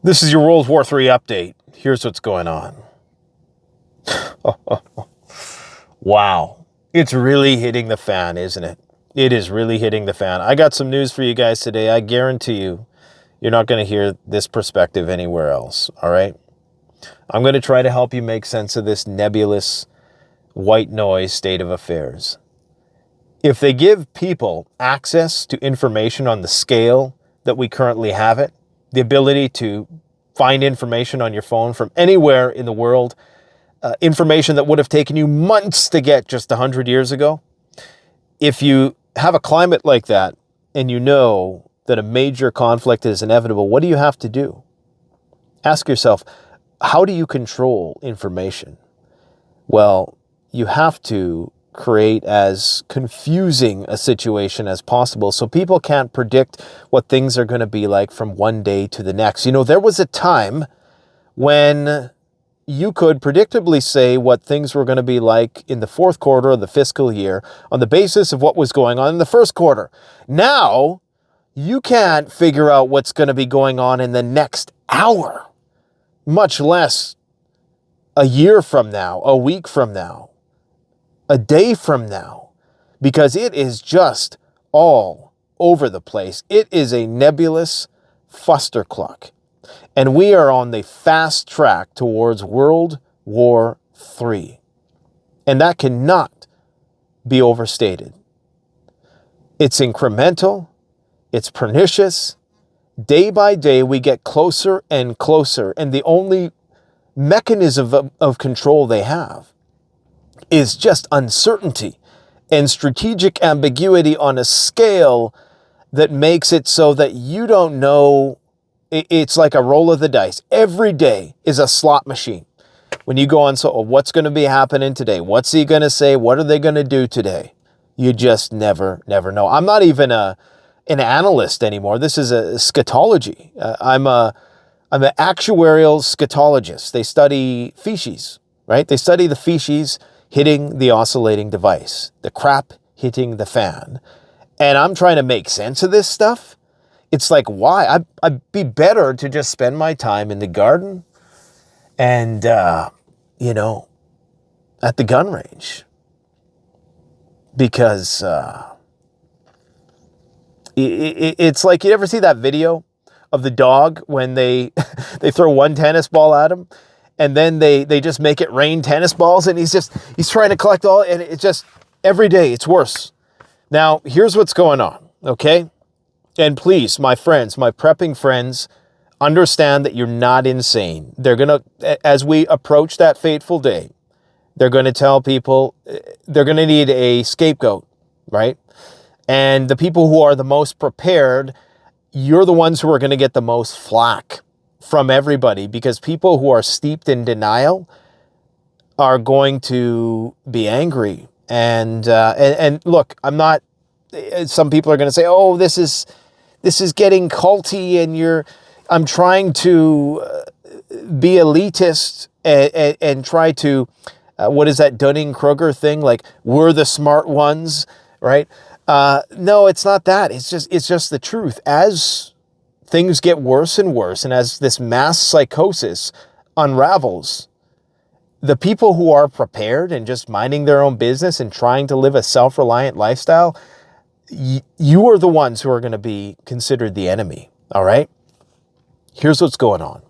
This is your World War III update. Here's what's going on. Wow. It's really hitting the fan, isn't it? It is really hitting the fan. I got some news for you guys today. I guarantee you're not going to hear this perspective anywhere else, all right? I'm going to try to help you make sense of this nebulous white noise state of affairs. If they give people access to information on the scale that we currently have it, the ability to find information on your phone from anywhere in the world, information that would have taken you months to get just 100 years ago. If you have a climate like that and you know that a major conflict is inevitable, what do you have to do? Ask yourself, how do you control information? Well, you have to create as confusing a situation as possible so people can't predict what things are going to be like from one day to the next. You know, there was a time when you could predictably say what things were going to be like in the fourth quarter of the fiscal year on the basis of what was going on in the first quarter. Now, you can't figure out what's going to be going on in the next hour, much less a year from now, a week from now, a day from now, because it is just all over the place. It is a nebulous fustercluck. And we are on the fast track towards World War III. And that cannot be overstated. It's incremental. It's pernicious. Day by day, we get closer and closer. And the only mechanism of control they have is just uncertainty and strategic ambiguity on a scale that makes it so that you don't know. It's like a roll of the dice. Every day is a slot machine. When you go on, so what's going to be happening today? What's he going to say? What are they going to do today? You just never know. I'm not even an analyst anymore. This is a scatology. I'm an actuarial scatologist. They study feces, right? They study the feces hitting the oscillating device, the crap hitting the fan. And I'm trying to make sense of this stuff. It's like, why? I'd be better to just spend my time in the garden and, at the gun range. Because it's like, you ever see that video of the dog when they throw one tennis ball at him and then they just make it rain tennis balls, and he's trying to collect all, and it's just every day it's worse. Now, here's what's going on, okay? And please, my friends, my prepping friends, understand that you're not insane. They're going to, as we approach that fateful day, they're going to tell people they're going to need a scapegoat, right? And the people who are the most prepared, you're the ones who are going to get the most flack from everybody, because people who are steeped in denial are going to be angry. And look, I'm not, some people are going to say, oh, this is getting culty, and I'm trying to be elitist and try to, what is that Dunning-Kruger thing? Like, we're the smart ones, right? No, it's not that. It's just the truth. As things get worse and worse, and as this mass psychosis unravels, the people who are prepared and just minding their own business and trying to live a self-reliant lifestyle, you are the ones who are going to be considered the enemy, all right? Here's what's going on.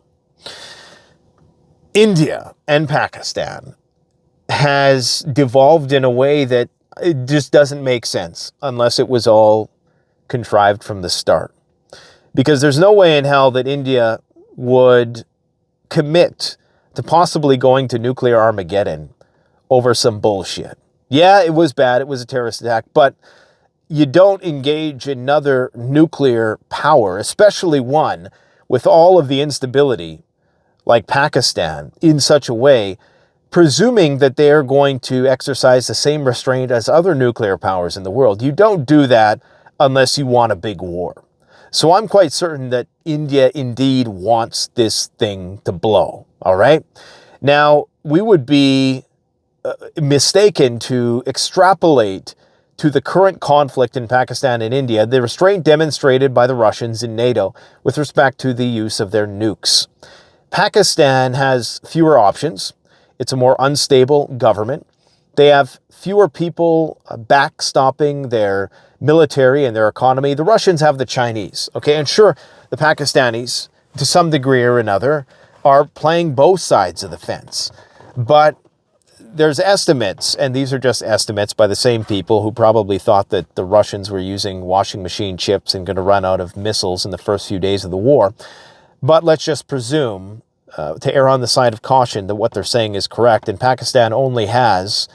India and Pakistan has devolved in a way that it just doesn't make sense unless it was all contrived from the start. Because there's no way in hell that India would commit to possibly going to nuclear Armageddon over some bullshit. Yeah, it was bad. It was a terrorist attack, but you don't engage another nuclear power, especially one with all of the instability like Pakistan, in such a way, presuming that they are going to exercise the same restraint as other nuclear powers in the world. You don't do that unless you want a big war. So I'm quite certain that India indeed wants this thing to blow, all right? Now, we would be mistaken to extrapolate to the current conflict in Pakistan and India, the restraint demonstrated by the Russians in NATO with respect to the use of their nukes. Pakistan has fewer options. It's a more unstable government. They have fewer people backstopping their military and their economy. The Russians have the Chinese, okay? And sure, the Pakistanis, to some degree or another, are playing both sides of the fence. But there's estimates, and these are just estimates by the same people who probably thought that the Russians were using washing machine chips and going to run out of missiles in the first few days of the war. But let's just presume, to err on the side of caution, that what they're saying is correct, and Pakistan only has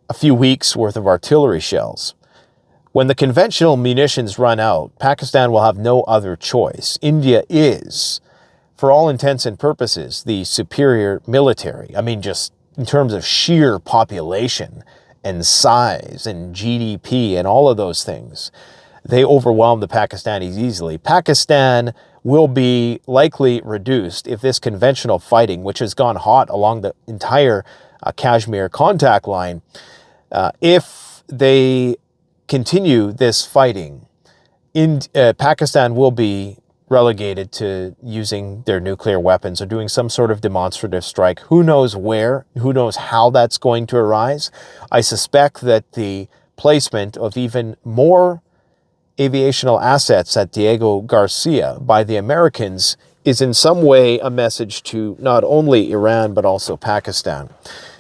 a few weeks worth of artillery shells. When the conventional munitions run out, Pakistan will have no other choice. India is, for all intents and purposes, the superior military. I mean, just in terms of sheer population and size and GDP and all of those things, they overwhelm the Pakistanis easily. Pakistan will be likely reduced if this conventional fighting, which has gone hot along the entire Kashmir contact line, if they continue this fighting, Pakistan will be relegated to using their nuclear weapons or doing some sort of demonstrative strike. Who knows where? Who knows how that's going to arise? I suspect that the placement of even more aviational assets at Diego Garcia by the Americans is in some way a message to not only Iran but also Pakistan.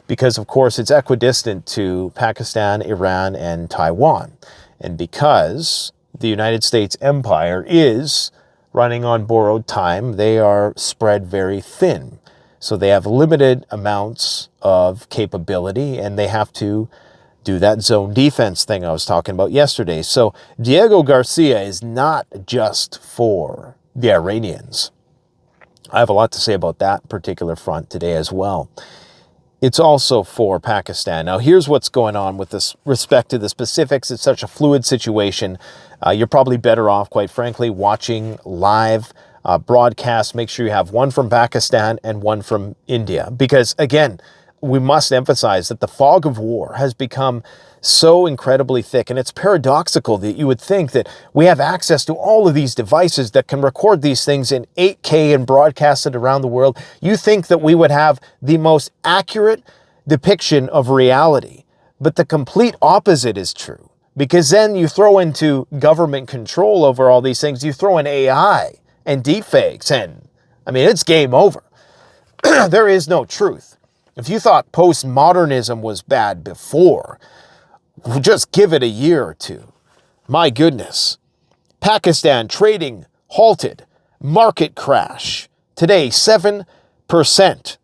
Because, of course, it's equidistant to Pakistan, Iran, and Taiwan. And because the United States empire is running on borrowed time, they are spread very thin. So they have limited amounts of capability, and they have to do that zone defense thing I was talking about yesterday. So Diego Garcia is not just for the Iranians. I have a lot to say about that particular front today as well. It's also for Pakistan. Now, here's what's going on with this respect to the specifics. It's such a fluid situation. You're probably better off, quite frankly, watching live broadcasts. Make sure you have one from Pakistan and one from India. Because, again, we must emphasize that the fog of war has become so incredibly thick. And it's paradoxical that you would think that we have access to all of these devices that can record these things in 8K and broadcast it around the world. You think that we would have the most accurate depiction of reality. But the complete opposite is true. Because then you throw into government control over all these things. You throw in AI and deepfakes. And, I mean, it's game over. There is no truth. If you thought postmodernism was bad before, just give it a year or two. My goodness. Pakistan trading halted. Market crash. Today, 7%.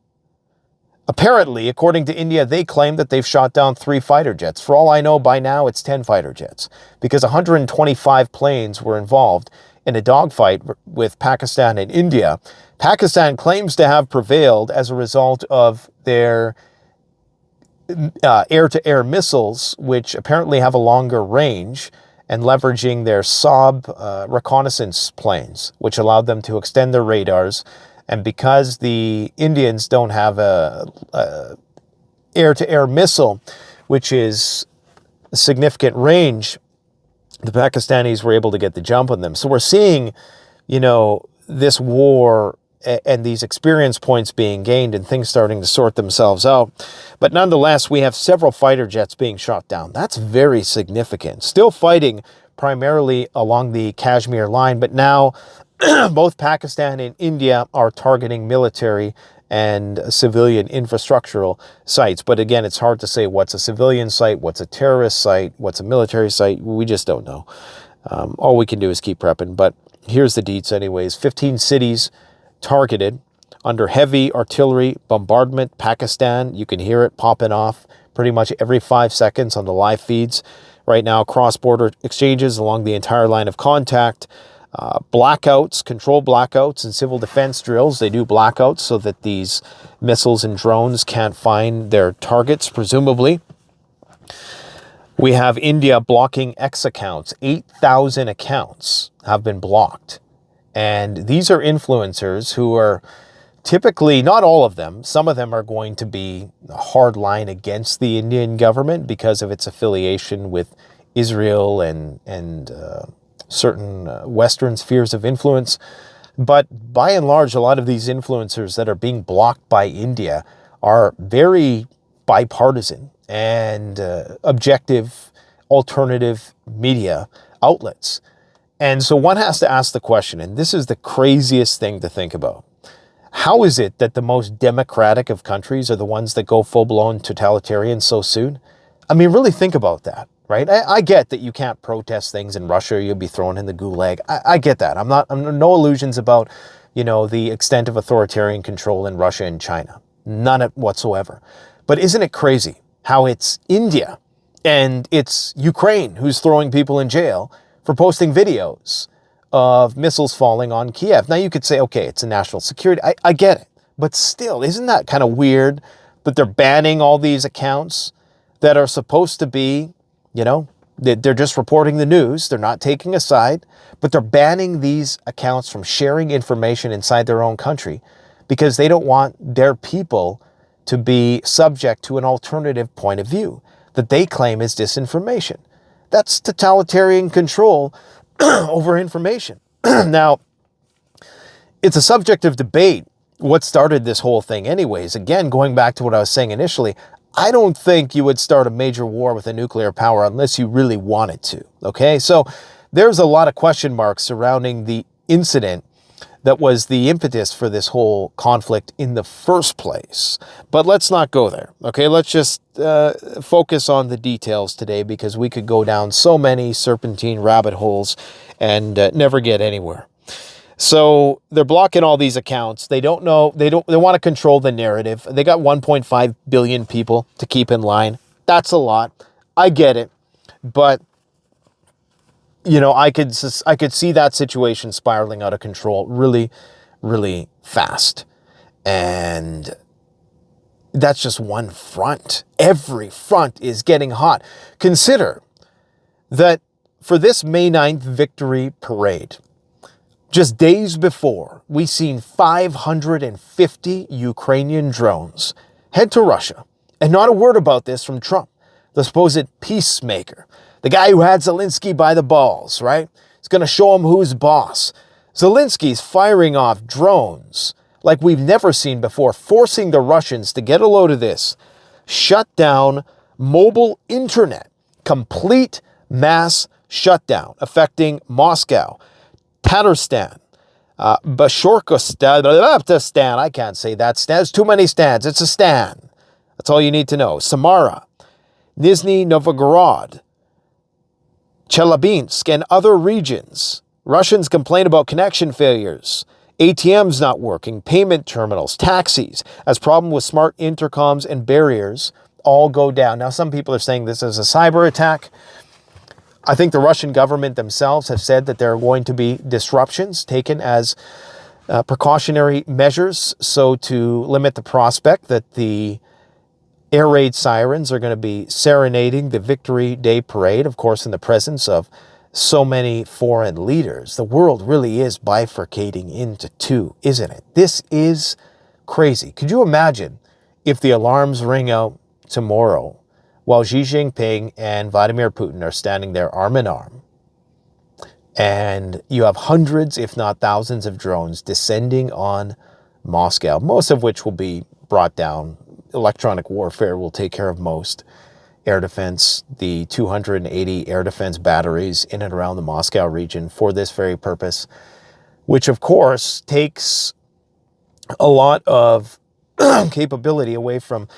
Apparently, according to India, they claim that they've shot down 3 fighter jets. For all I know, by now, it's 10 fighter jets. Because 125 planes were involved in a dogfight with Pakistan and India. Pakistan claims to have prevailed as a result of their air-to-air missiles, which apparently have a longer range, and leveraging their Saab reconnaissance planes, which allowed them to extend their radars. And because the Indians don't have a air-to-air missile, which is a significant range, the Pakistanis were able to get the jump on them. So we're seeing, this war and these experience points being gained and things starting to sort themselves out. But nonetheless, we have several fighter jets being shot down. That's very significant. Still fighting primarily along the Kashmir line, but now both Pakistan and India are targeting military and civilian infrastructural sites. But again, it's hard to say what's a civilian site, what's a terrorist site, what's a military site. We just don't know. All we can do is keep prepping. But here's the deets anyways. 15 cities targeted under heavy artillery bombardment. Pakistan, you can hear it popping off pretty much every 5 seconds on the live feeds. Right now, cross-border exchanges along the entire line of contact. Blackouts, controlled blackouts and civil defense drills. They do blackouts so that these missiles and drones can't find their targets, presumably. We have India blocking X accounts. 8,000 accounts have been blocked. And these are influencers who are typically, not all of them, some of them are going to be a hard line against the Indian government because of its affiliation with Israel and certain Western spheres of influence. But by and large, a lot of these influencers that are being blocked by India are very bipartisan and objective alternative media outlets. And so one has to ask the question, and this is the craziest thing to think about. How is it that the most democratic of countries are the ones that go full-blown totalitarian so soon? I mean, really think about that, right? I get that you can't protest things in Russia, or you'll be thrown in the gulag. I get that. I'm no illusions about, the extent of authoritarian control in Russia and China. None whatsoever. But isn't it crazy how it's India and it's Ukraine who's throwing people in jail for posting videos of missiles falling on Kiev? Now you could say, okay, it's a national security. I get it. But still, isn't that kind of weird that they're banning all these accounts that are supposed to be, they're just reporting the news. They're not taking a side, but they're banning these accounts from sharing information inside their own country because they don't want their people to be subject to an alternative point of view that they claim is disinformation. That's totalitarian control over information. Now, it's a subject of debate what started this whole thing anyways. Again, going back to what I was saying initially, I don't think you would start a major war with a nuclear power unless you really wanted to, okay? So there's a lot of question marks surrounding the incident that was the impetus for this whole conflict in the first place. But let's not go there, okay? Let's just focus on the details today, because we could go down so many serpentine rabbit holes and never get anywhere. So they're blocking all these accounts. They don't know. They want to control the narrative. They got 1.5 billion people to keep in line. That's a lot. I get it. But, I could see that situation spiraling out of control really, really fast. And that's just one front. Every front is getting hot. Consider that for this May 9th victory parade, just days before, we seen 550 Ukrainian drones head to Russia. And not a word about this from Trump, the supposed peacemaker, the guy who had Zelensky by the balls, right? He's going to show him who's boss. Zelensky's firing off drones like we've never seen before, forcing the Russians to get a load of this. Shut down mobile internet. Complete mass shutdown affecting Moscow, Tatarstan, Bashorkostan, I can't say that. There's too many stands. It's a stan. That's all you need to know. Samara, Nizhny Novgorod, Chelyabinsk, and other regions. Russians complain about connection failures, ATMs not working, payment terminals, taxis, as problem with smart intercoms and barriers all go down. Now, some people are saying this is a cyber attack. I think the Russian government themselves have said that there are going to be disruptions taken as precautionary measures, so to limit the prospect that the air raid sirens are going to be serenading the Victory Day parade, of course, in the presence of so many foreign leaders. The world really is bifurcating into two, isn't it? This is crazy. Could you imagine if the alarms ring out tomorrow while Xi Jinping and Vladimir Putin are standing there arm in arm, and you have hundreds, if not thousands, of drones descending on Moscow, most of which will be brought down. Electronic warfare will take care of most. Air defense, the 280 air defense batteries in and around the Moscow region for this very purpose, which of course takes a lot of capability away from,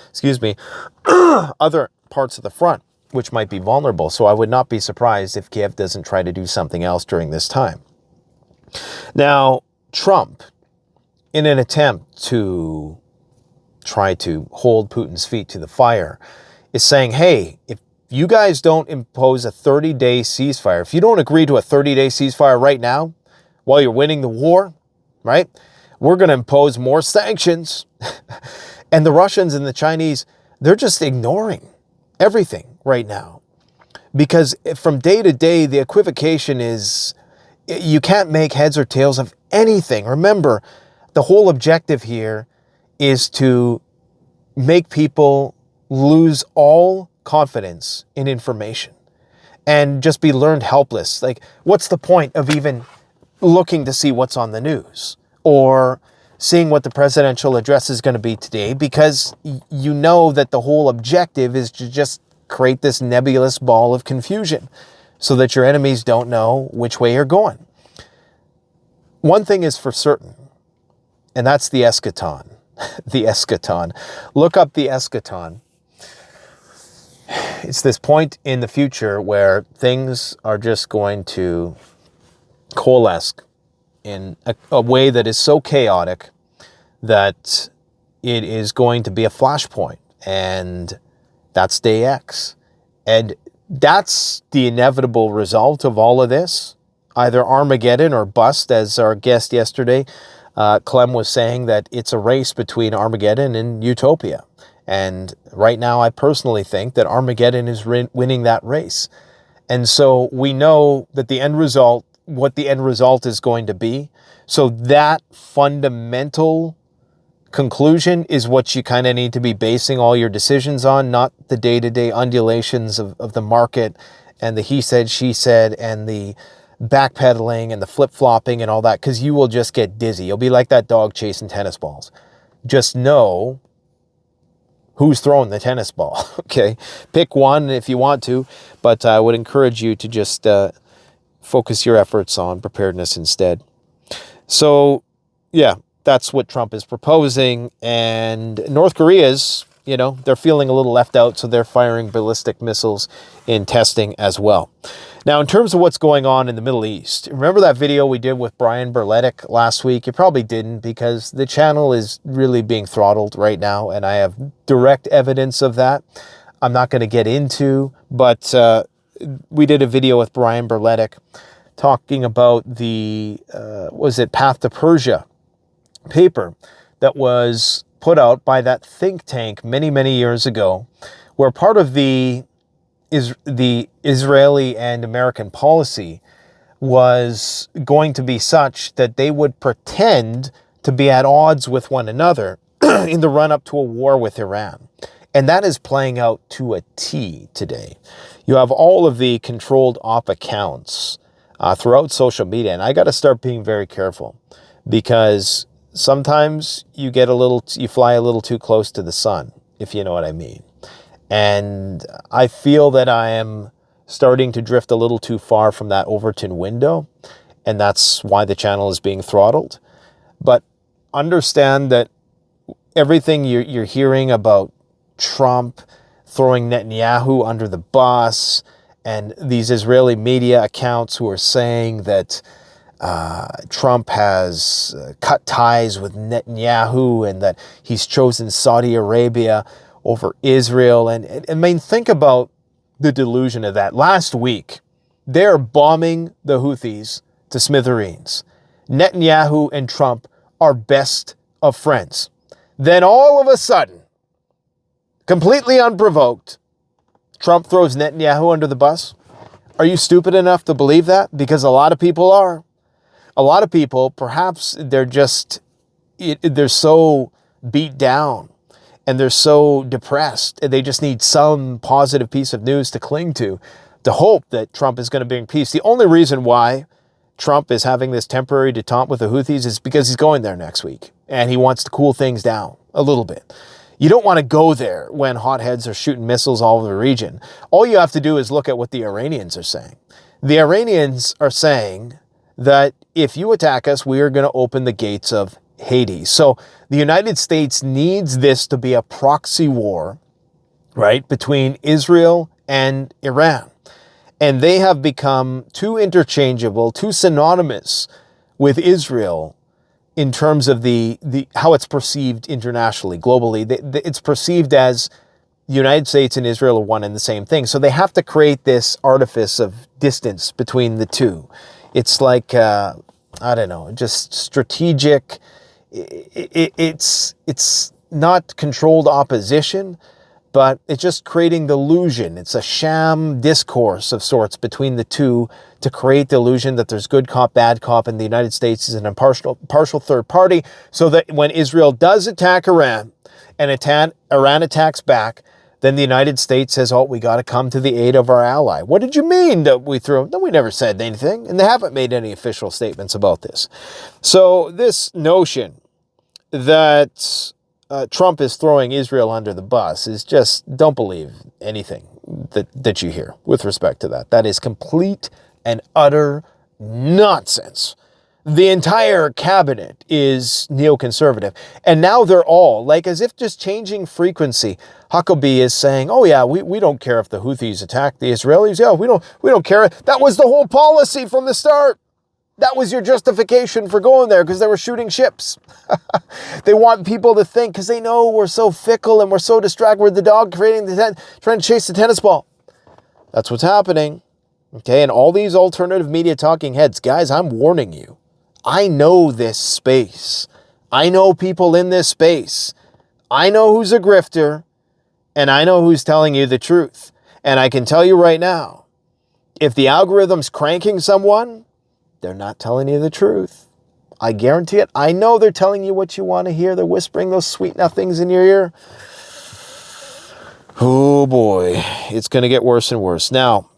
other parts of the front, which might be vulnerable. So I would not be surprised if Kiev doesn't try to do something else during this time. Now, Trump, in an attempt to try to hold Putin's feet to the fire, is saying, hey, if you guys don't impose a 30-day ceasefire, if you don't agree to a 30-day ceasefire right now, while you're winning the war, right, we're going to impose more sanctions. And the Russians and the Chinese, they're just ignoring everything right now. Because from day to day, the equivocation is, you can't make heads or tails of anything. Remember, the whole objective here is to make people lose all confidence in information. and just be learned helpless. Like, what's the point of even looking to see what's on the news or seeing what the presidential address is going to be today? Because you know that the whole objective is to just create this nebulous ball of confusion so that your enemies don't know which way you're going. One thing is for certain, and that's the eschaton. The eschaton. Look up the eschaton. It's this point in the future where things are just going to coalesce in a way that is so chaotic that it is going to be a flashpoint. And that's day X. And that's the inevitable result of all of this. Either Armageddon or bust, as our guest yesterday, Clem, was saying that it's a race between Armageddon and Utopia. And right now, I personally think that Armageddon is winning that race. And so we know that the end result, what the end result is going to be. So that fundamental conclusion is what you kind of need to be basing all your decisions on, not the day-to-day undulations of the market and the he said, she said, and the backpedaling and the flip-flopping and all that, because you will just get dizzy. You'll be like that dog chasing tennis balls. Just know who's throwing the tennis ball, okay? Pick one if you want to, but I would encourage you to just focus your efforts on preparedness instead. So, yeah, that's what Trump is proposing. And North Korea's, they're feeling a little left out, so they're firing ballistic missiles in testing as well. Now, in terms of what's going on in the Middle East, remember that video we did with Brian Berletic last week? You probably didn't, because the channel is really being throttled right now, and I have direct evidence of that. I'm not going to get into, but we did a video with Brian Berletic talking about the, Path to Persia paper that was put out by that think tank many, many years ago, where part of the Israeli and American policy was going to be such that they would pretend to be at odds with one another in the run-up to a war with Iran. And that is playing out to a T today. You have all of the controlled op accounts throughout social media, and I got to start being very careful, because sometimes you fly a little too close to the sun, if you know what I mean. And I feel that I am starting to drift a little too far from that Overton window, and that's why the channel is being throttled. But understand that everything you're hearing about Trump throwing Netanyahu under the bus, and these Israeli media accounts who are saying that Trump has cut ties with Netanyahu and that he's chosen Saudi Arabia over Israel. And I mean, think about the delusion of that. Last week, they're bombing the Houthis to smithereens. Netanyahu and Trump are best of friends. Then all of a sudden, completely unprovoked, Trump throws Netanyahu under the bus. Are you stupid enough to believe that? Because a lot of people are. A lot of people, perhaps they're so beat down and they're so depressed, and they just need some positive piece of news to cling to hope that Trump is going to bring peace. The only reason why Trump is having this temporary detente with the Houthis is because he's going there next week, and he wants to cool things down a little bit. You don't want to go there when hotheads are shooting missiles all over the region. All you have to do is look at what the Iranians are saying. The Iranians are saying that if you attack us, we are going to open the gates of Hades. So the United States needs this to be a proxy war, right, between Israel and Iran. And they have become too interchangeable, too synonymous with Israel in terms of the how it's perceived internationally, globally. It's perceived as the United States and Israel are one and the same thing. So they have to create this artifice of distance between the two. It's like, just strategic. It's not controlled opposition, but it's just creating the illusion. It's a sham discourse of sorts between the two to create the illusion that there's good cop, bad cop, and the United States is an partial third party, so that when Israel does attack Iran and Iran attacks back, then the United States says, oh, we got to come to the aid of our ally. What did you mean that we threw? No, we never said anything, and they haven't made any official statements about this. So this notion that Trump is throwing Israel under the bus is just, don't believe anything that you hear with respect to that. That is complete and utter nonsense. The entire cabinet is neoconservative. And now they're all, like as if just changing frequency, Huckabee is saying, oh yeah, we don't care if the Houthis attack the Israelis. Yeah, we don't care. That was the whole policy from the start. That was your justification for going there, because they were shooting ships. They want people to think, because they know we're so fickle and we're so distracted. We're the dog trying to chase the tennis ball. That's what's happening. Okay, and all these alternative media talking heads, guys, I'm warning you. I know this space. I know people in this space. I know who's a grifter, and I know who's telling you the truth. And I can tell you right now, if the algorithm's cranking someone, they're not telling you the truth. I guarantee it. I know they're telling you what you want to hear. They're whispering those sweet nothings in your ear. Oh boy, it's going to get worse and worse. Now,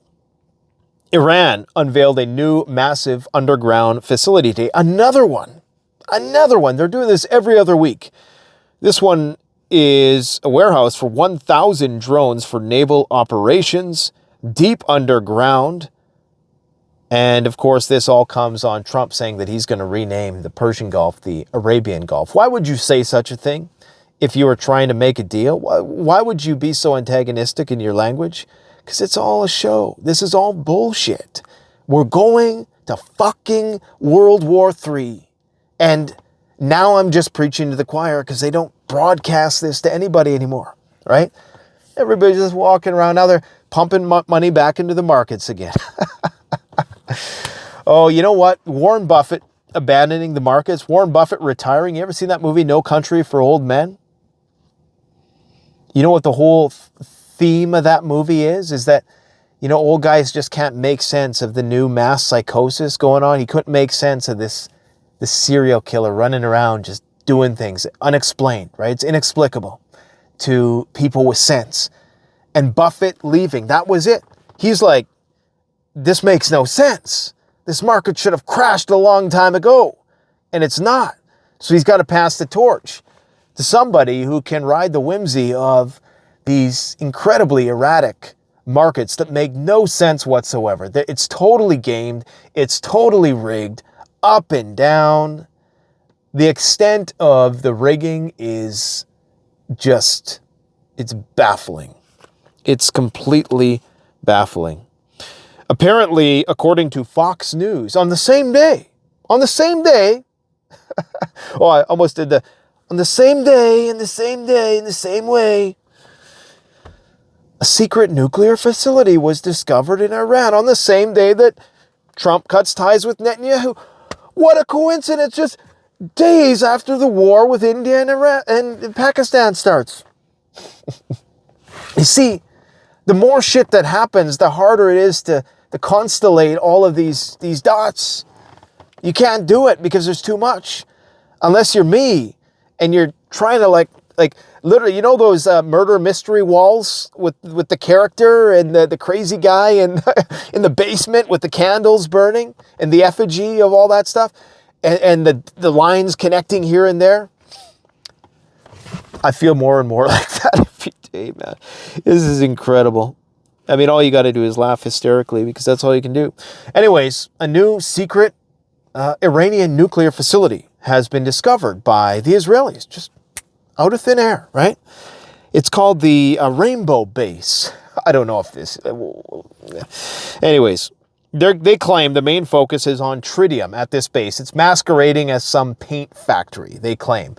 Iran unveiled a new massive underground facility today. Another one. They're doing this every other week. This one is a warehouse for 1,000 drones for naval operations, deep underground. And of course, this all comes on Trump saying that he's going to rename the Persian Gulf the Arabian Gulf. Why would you say such a thing if you were trying to make a deal? Why would you be so antagonistic in your language? Because it's all a show. This is all bullshit. We're going to fucking World War III. And now I'm just preaching to the choir because they don't broadcast this to anybody anymore, right? Everybody's just walking around. Now they're pumping money back into the markets again. Oh, you know what? Warren Buffett abandoning the markets. Warren Buffett retiring. You ever seen that movie, No Country for Old Men? You know what the whole theme of that movie is that, you know, old guys just can't make sense of the new mass psychosis going on. He couldn't make sense of this serial killer running around just doing things unexplained, right? It's inexplicable to people with sense. And Buffett leaving, that was it. He's like, this makes no sense. This market should have crashed a long time ago. And it's not. So he's got to pass the torch to somebody who can ride the whimsy of these incredibly erratic markets that make no sense whatsoever. It's totally gamed. It's totally rigged, up and down. The extent of the rigging is just, it's baffling. It's completely baffling. Apparently, according to Fox News, on the same day, oh, I almost did on the same day, in the same way, a secret nuclear facility was discovered in Iran on the same day that Trump cuts ties with Netanyahu. What a coincidence, just days after the war with India and Iran and Pakistan starts. You see, the more shit that happens, the harder it is to constellate all of these dots. You can't do it because there's too much. Unless you're me and you're trying to like literally, you know those murder mystery walls with the character and the crazy guy in the basement with the candles burning and the effigy of all that stuff and the lines connecting here and there. I feel more and more like that every day, man. This is incredible. I mean, all you got to do is laugh hysterically because that's all you can do. Anyways, a new secret Iranian nuclear facility has been discovered by the Israelis, just out of thin air, right? It's called the Rainbow Base. I don't know if this... Anyways, they claim the main focus is on tritium at this base. It's masquerading as some paint factory, they claim.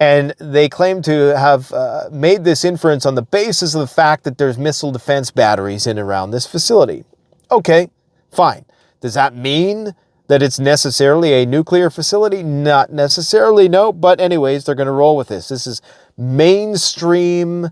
And they claim to have made this inference on the basis of the fact that there's missile defense batteries in and around this facility. Okay, fine. Does that mean that it's necessarily a nuclear facility? Not necessarily, no. But anyways, they're going to roll with this. This is mainstream,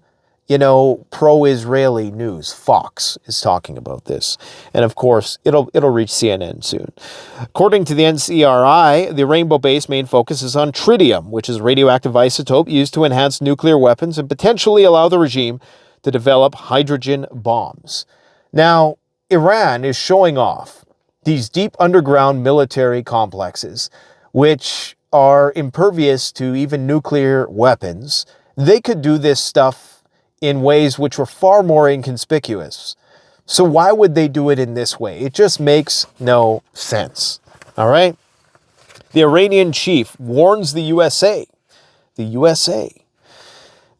pro-Israeli news. Fox is talking about this. And of course, it'll reach CNN soon. According to the NCRI, the Rainbow Base main focus is on tritium, which is a radioactive isotope used to enhance nuclear weapons and potentially allow the regime to develop hydrogen bombs. Now, Iran is showing off these deep underground military complexes, which are impervious to even nuclear weapons. They could do this stuff in ways which were far more inconspicuous. So why would they do it in this way? It just makes no sense. All right? The Iranian chief warns the USA. The USA.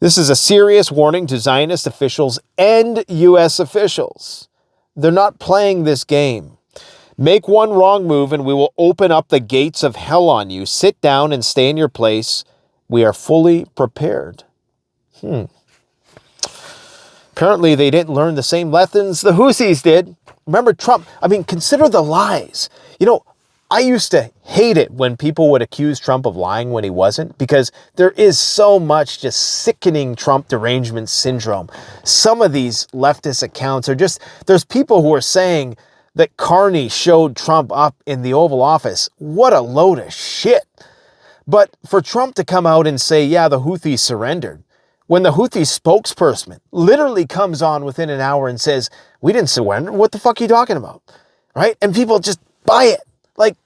This is a serious warning to Zionist officials and U.S. officials. They're not playing this game. Make one wrong move and we will open up the gates of hell on you. Sit down and stay in your place. We are fully prepared. Apparently they didn't learn the same lessons the Houthis did. Remember Trump? I mean, consider the lies. You know, I used to hate it when people would accuse Trump of lying when he wasn't, because there is so much just sickening Trump derangement syndrome. Some of these leftist accounts are just, there's people who are saying that Carney showed Trump up in the Oval Office. What a load of shit. But for Trump to come out and say, yeah, the Houthis surrendered, when the Houthi spokesperson literally comes on within an hour and says, we didn't surrender, what the fuck are you talking about? Right? And people just buy it. Like,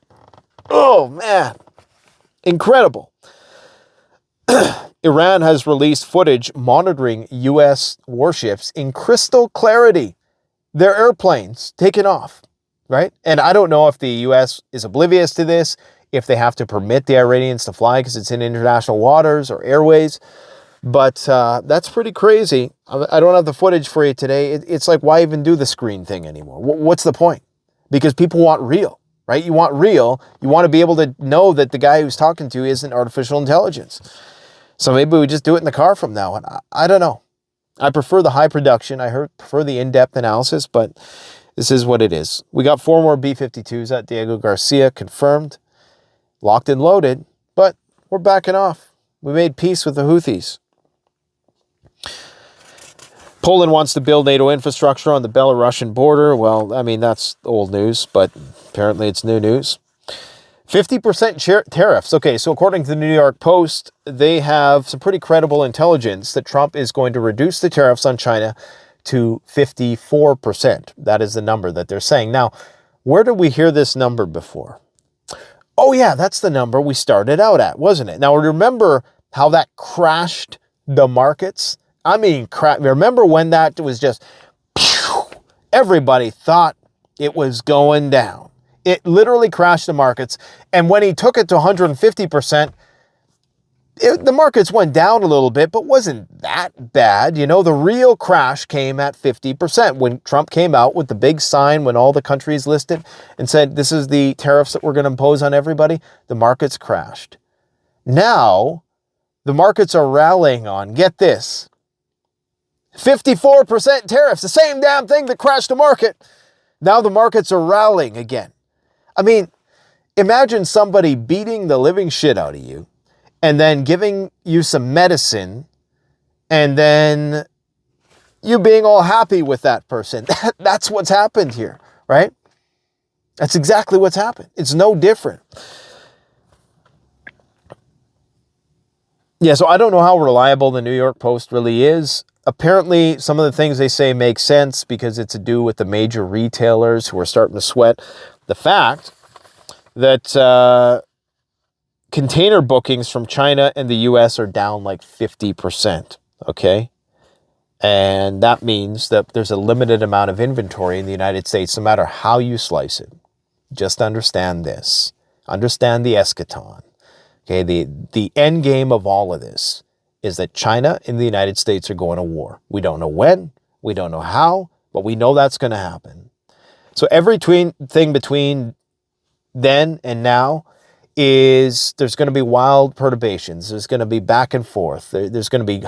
oh man, incredible. Iran has released footage monitoring U.S. warships in crystal clarity. Their airplanes taken off, right? And I don't know if the U.S. is oblivious to this, if they have to permit the Iranians to fly because it's in international waters or airways. But that's pretty crazy. I don't have the footage for you today. It's like, why even do the screen thing anymore? What's the point? Because people want real, right? You want real. You want to be able to know that the guy who's talking to you isn't artificial intelligence. So maybe we just do it in the car from now on. I don't know. I prefer the high production. I prefer the in-depth analysis, but this is what it is. We got 4 more B-52s at Diego Garcia confirmed, locked and loaded, but we're backing off. We made peace with the Houthis. Poland wants to build NATO infrastructure on the Belarusian border. Well, I mean, that's old news, but apparently it's new news. 50% tariffs. Okay, so according to the New York Post, they have some pretty credible intelligence that Trump is going to reduce the tariffs on China to 54%. That is the number that they're saying. Now, where did we hear this number before? Oh yeah, that's the number we started out at, wasn't it? Now, remember how that crashed the markets? I mean, remember when that was just, everybody thought it was going down. It literally crashed the markets. And when he took it to 150%, the markets went down a little bit, but wasn't that bad. You know, the real crash came at 50% when Trump came out with the big sign when all the countries listed and said, this is the tariffs that we're going to impose on everybody. The markets crashed. Now, the markets are rallying on, get this, 54% tariffs, the same damn thing that crashed the market. Now the markets are rallying again. I mean, imagine somebody beating the living shit out of you and then giving you some medicine and then you being all happy with that person. That's what's happened here, right? That's exactly what's happened. It's no different. Yeah, so I don't know how reliable the New York Post really is. Apparently, some of the things they say make sense because it's to do with the major retailers who are starting to sweat the fact that container bookings from China and the U.S. are down like 50%, okay? And that means that there's a limited amount of inventory in the United States, no matter how you slice it. Just understand this. Understand the eschaton. Okay, the end game of all of this is that China and the United States are going to war. We don't know when, we don't know how, but we know that's going to happen. So every thing between then and now is there's going to be wild perturbations. There's going to be back and forth. There's going to be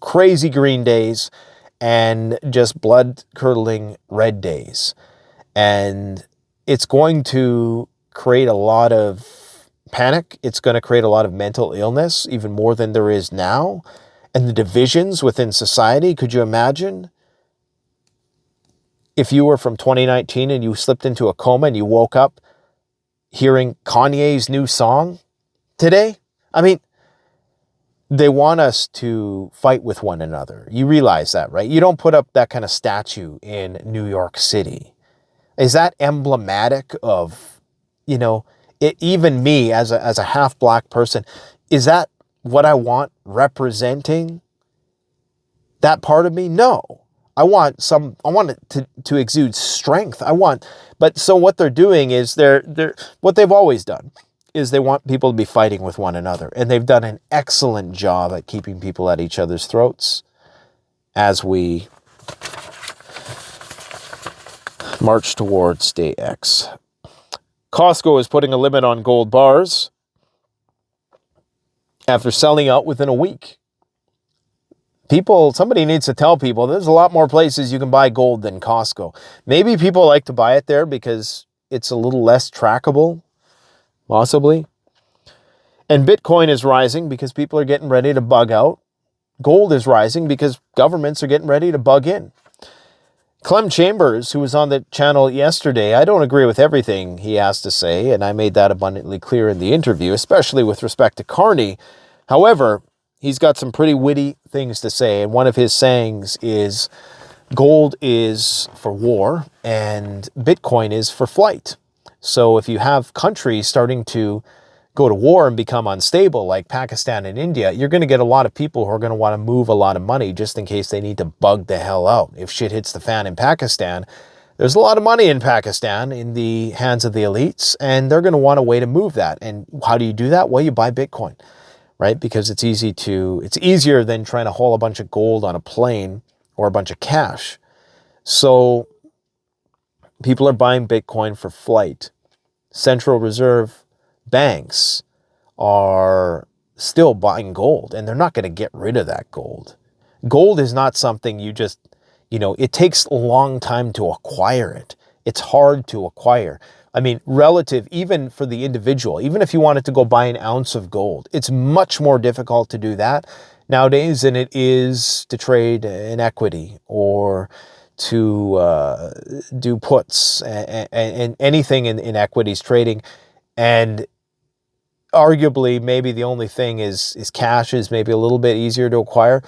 crazy green days and just blood-curdling red days. And it's going to create a lot of panic. It's going to create a lot of mental illness, even more than there is now. And the divisions within society, could you imagine if you were from 2019 and you slipped into a coma and you woke up hearing Kanye's new song today? I mean, they want us to fight with one another. You realize that, right? You don't put up that kind of statue in New York City. Is that emblematic of, even me as a half black person? Is that what I want representing that part of me? No. I want it to exude strength. So what they're doing is what they've always done is they want people to be fighting with one another. And they've done an excellent job at keeping people at each other's throats as we march towards day X. Costco is putting a limit on gold bars after selling out within a week. Somebody needs to tell people there's a lot more places you can buy gold than Costco. Maybe people like to buy it there because it's a little less trackable, possibly. And Bitcoin is rising because people are getting ready to bug out. Gold is rising because governments are getting ready to bug in. Clem Chambers, who was on the channel yesterday, I don't agree with everything he has to say, and I made that abundantly clear in the interview, especially with respect to Carney. However, he's got some pretty witty things to say, and one of his sayings is gold is for war and Bitcoin is for flight. So if you have countries starting to go to war and become unstable like Pakistan and India, you're going to get a lot of people who are going to want to move a lot of money just in case they need to bug the hell out. If shit hits the fan in Pakistan, there's a lot of money in Pakistan in the hands of the elites, and they're going to want a way to move that. And how do you do that? Well, you buy Bitcoin, right? Because it's easier than trying to haul a bunch of gold on a plane or a bunch of cash. So people are buying Bitcoin for flight. Central Reserve banks are still buying gold, and they're not going to get rid of that gold. Gold is not something you just, it takes a long time to acquire it. It's hard to acquire. I mean, relative, even for the individual, even if you wanted to go buy an ounce of gold, it's much more difficult to do that nowadays than it is to trade an equity or to do puts and anything in equities trading. And arguably, maybe the only thing is cash is maybe a little bit easier to acquire.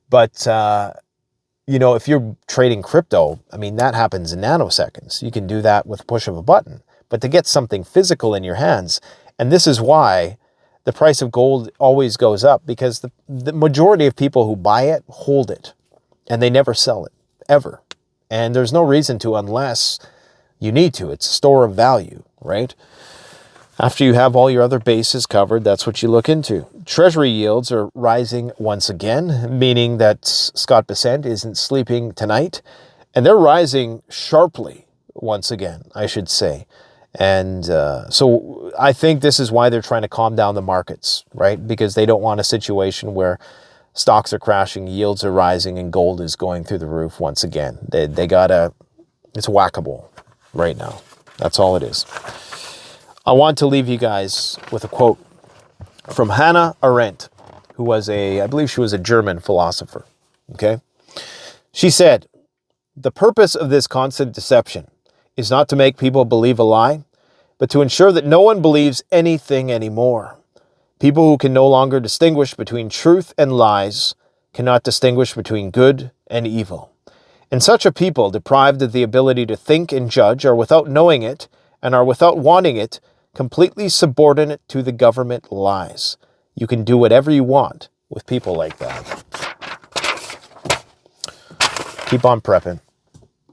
But, if you're trading crypto, I mean, that happens in nanoseconds. You can do that with a push of a button. But to get something physical in your hands, and this is why the price of gold always goes up, because the majority of people who buy it hold it, and they never sell it, ever. And there's no reason to unless you need to. It's a store of value, right? After you have all your other bases covered, that's what you look into. Treasury yields are rising once again, meaning that Scott Bessent isn't sleeping tonight. And they're rising sharply once again, I should say. And so I think this is why they're trying to calm down the markets, right? Because they don't want a situation where stocks are crashing, yields are rising, and gold is going through the roof once again. It's whack-a-mole right now. That's all it is. I want to leave you guys with a quote from Hannah Arendt, who was I believe she was a German philosopher. Okay? She said, "The purpose of this constant deception is not to make people believe a lie, but to ensure that no one believes anything anymore. People who can no longer distinguish between truth and lies cannot distinguish between good and evil. And such a people, deprived of the ability to think and judge, are without knowing it and are without wanting it, completely subordinate to the government lies. You can do whatever you want with people like that." Keep on prepping.